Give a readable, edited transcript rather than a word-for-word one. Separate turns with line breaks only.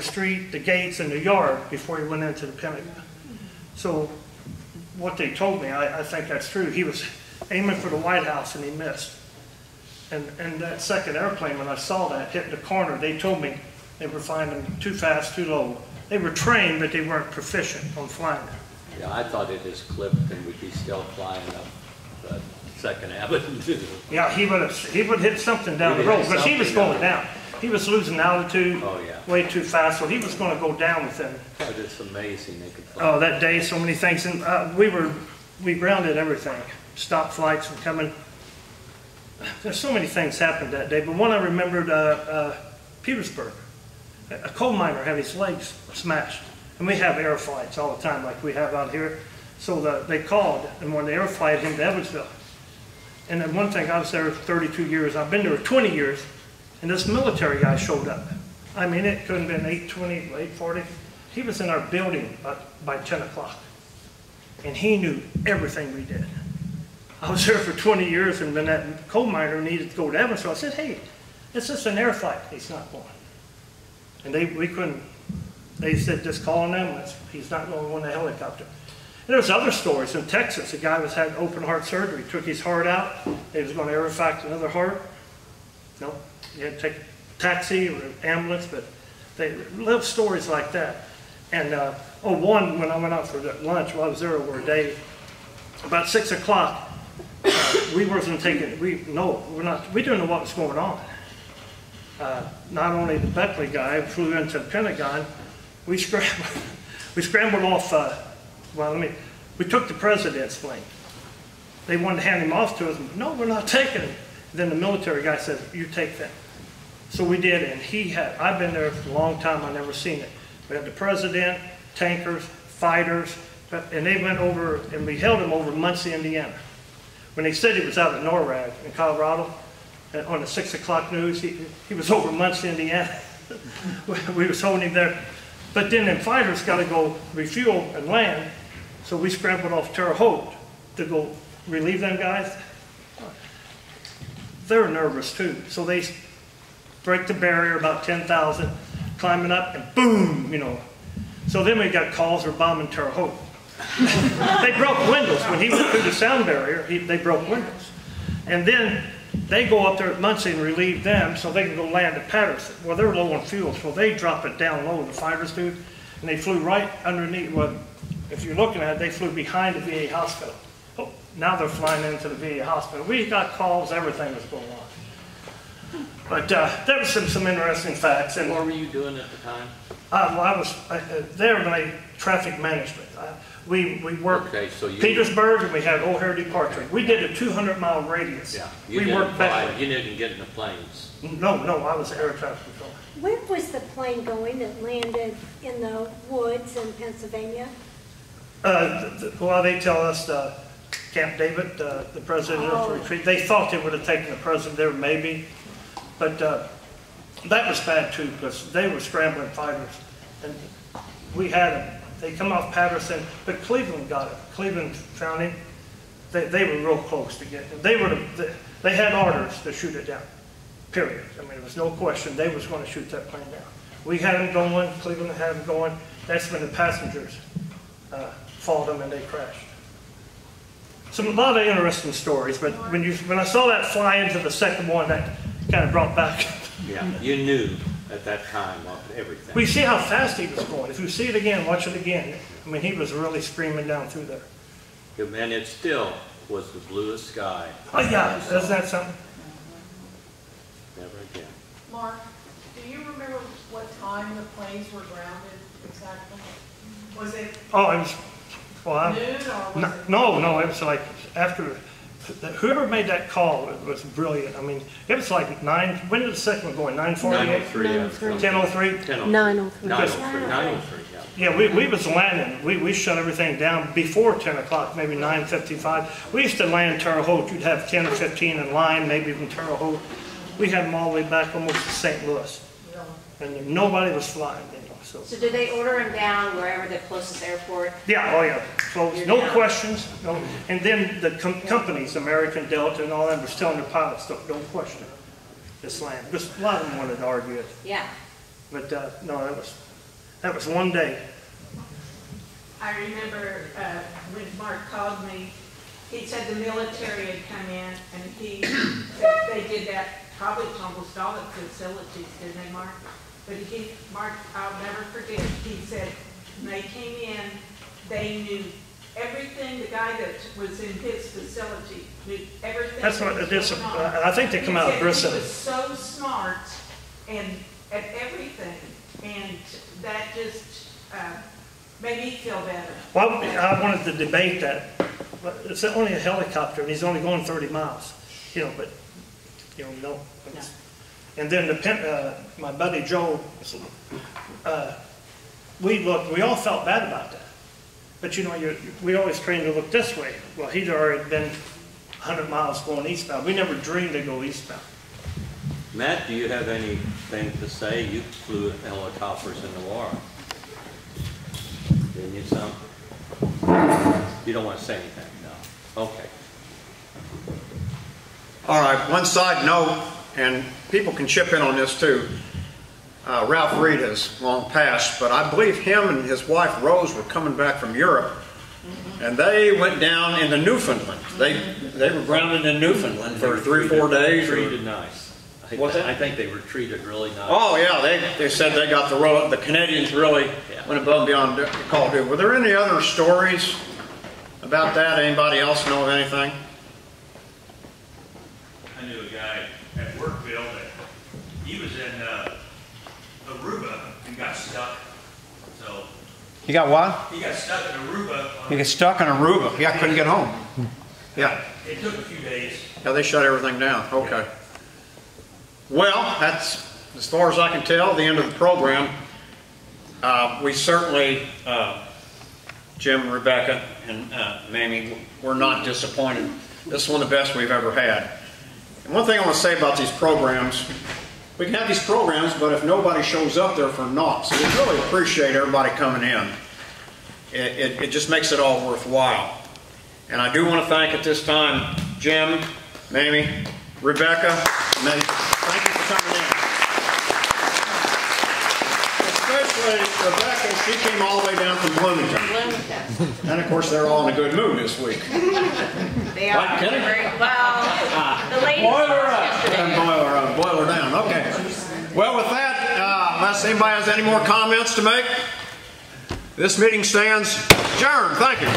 the street, the gates, and the yard before he went into the Pentagon. So what they told me, I think that's true. He was aiming for the White House and he missed. And that second airplane, when I saw that hit the corner, they told me they were flying them too fast, too low. They were trained, but they weren't proficient on flying them.
Yeah, I thought it just clipped and we'd be still flying up Second Avenue.
Yeah, he would hit something down the road, because he was going down. He was losing altitude way too fast, so he was going to go down with him.
But it's amazing they could fly.
Oh, that day, so many things. And we grounded everything. Stopped flights from coming. There's so many things happened that day, but one I remembered, Petersburg. A coal miner had his legs smashed. And we have air flights all the time like we have out here. So they called and wanted to air flight him to Evansville. And then one thing, I was there 32 years. I've been there 20 years. And this military guy showed up. I mean, it couldn't have been 8:20, 8:40. He was in our building by 10 o'clock. And he knew everything we did. I was there for 20 years, and when that coal miner needed to go to Evansville, I said, hey, it's just an air flight. He's not going. And we couldn't, they said, just call an ambulance. He's not going on the helicopter. And there's other stories. In Texas, a guy had open heart surgery, took his heart out. They was going to air fact another heart. No, you had to take a taxi or an ambulance, but they live stories like that. And one, when I went out for lunch, while I was there over a day, about 6 o'clock, we wasn't taking, we didn't know what was going on. Not only the Beckley guy flew into the Pentagon, we scrambled off, we took the president's plane. They wanted to hand him off to us. No, we're not taking him. Then the military guy said, you take that. So we did, and I've been there for a long time, I've never seen it. We had the president, tankers, fighters, and they went over, and we held him over Muncie, Indiana. When they said he was out at NORAD in Colorado, on the 6 o'clock news, he was over Muncie, Indiana. We was holding him there. But then the fighters got to go refuel and land, so we scrambled off Terre Haute to go relieve them guys. They're nervous too, so they break the barrier, about 10,000, climbing up, and boom, So then we got calls for bombing Terre Haute. They broke windows. When he went through the sound barrier, they broke windows. And then they go up there at Muncie and relieve them so they can go land at Patterson. Well, they're low on fuel, so they drop it down low, the fighters do, and they flew right underneath. Well, if you're looking at it, they flew behind the VA hospital. Oh, now they're flying into the VA hospital. We got calls, everything was going on. But there was some interesting facts. And
what were you doing at the time?
Well, I was there in my traffic management. We worked Petersburg, and we had O'Hare departure. We did a 200-mile radius. Yeah, we worked back.
You didn't get in the planes.
No, I was air traffic control.
Where was the plane going that landed in the woods in Pennsylvania?
Well, they tell us Camp David, the presidential retreat. They thought they would have taken the president there, maybe. But that was bad too, because they were scrambling fighters. And we had them. They come off Patterson, but Cleveland got it. Cleveland found him. They were real close to getting him. They had orders to shoot it down, period. I mean, there was no question they was going to shoot that plane down. We had them going, Cleveland had them going. That's when the passengers fought them and they crashed. So a lot of interesting stories, but when I saw that fly into the second one, that kind of brought back.
Yeah, you knew at that time of everything.
We see how fast he was going. If you see it again, watch it again. I mean, he was really screaming down through there.
And it still was the bluest sky.
Oh yeah, isn't that something?
Never again.
Mark, do you remember what time the planes were grounded exactly? Was it noon or was it?
No, it was like after. Whoever made that call was brilliant. I mean, it was like 9, when did the second one go in? 9:48? 10:03?
9:03.
9:03,
yeah. Yeah, we was landing. We shut everything down before 10 o'clock, maybe 9:55. We used to land Terre Haute. You'd have 10 or 15 in line, maybe even Terre Haute. We had them all the way back almost to St. Louis. And nobody was flying.
So did they order him down wherever the closest airport?
Yeah, oh yeah, closed, no questions. No. And then the companies, American, Delta, and all that, was telling the pilots, don't question it, this land. Because a lot of them wanted to argue it.
Yeah.
But no, That was one day.
I remember when Mark called me, he said the military had come in and he said they did that probably to almost all the facilities, didn't they, Mark? But Mark, I'll never forget, he said when they came in, they knew everything, the guy that was in his facility knew everything.
That's what it is.
going on.
I think they come out of
He
Grissom.
was so smart and at everything, and that just made me feel better.
Well, I wanted to debate that. But it's only a helicopter, and he's only going 30 miles. You know, but you know, no. And then my buddy Joe, we all felt bad about that. But you know, we always trained to look this way. Well, he'd already been 100 miles going eastbound. We never dreamed to go eastbound.
Matt, do you have anything to say? You flew helicopters in the war. Didn't you, son? You don't want to say anything, no. Okay.
All right, one side note, and people can chip in on this too. Ralph Reed has long passed, but I believe him and his wife Rose were coming back from Europe, and they went down into Newfoundland. They were grounded in Newfoundland for 3 or 4 days.
Treated nice.
What's that?
I think they were treated really nice.
Oh yeah, they said they got the Canadians really went above and beyond the call of duty. Were there any other stories about that? Anybody else know of anything?
I knew a guy at Workville that he was in Aruba and got stuck. So
You got what?
he got stuck in Aruba.
He got stuck in Aruba. Yeah, couldn't get home. Yeah.
It took a few days.
Yeah, they shut everything down. Okay. Well, that's, as far as I can tell, the end of the program. We certainly, Jim, Rebecca, and Mamie, we're not disappointed. This is one of the best we've ever had. And one thing I want to say about these programs, we can have these programs, but if nobody shows up there for naught, so we really appreciate everybody coming in. It just makes it all worthwhile. And I do want to thank at this time Jim, Mamie, Rebecca, thank you for coming in. Especially Rebecca, she came all the way down from Bloomington. And of course they're all in a good mood this week.
They are.
Right, Kenny?
Very well. The ladies
Boiler up.
yesterday.
Boiler up, boiler down. Okay. Well, with that, unless anybody has any more comments to make, this meeting stands adjourned. Thank you.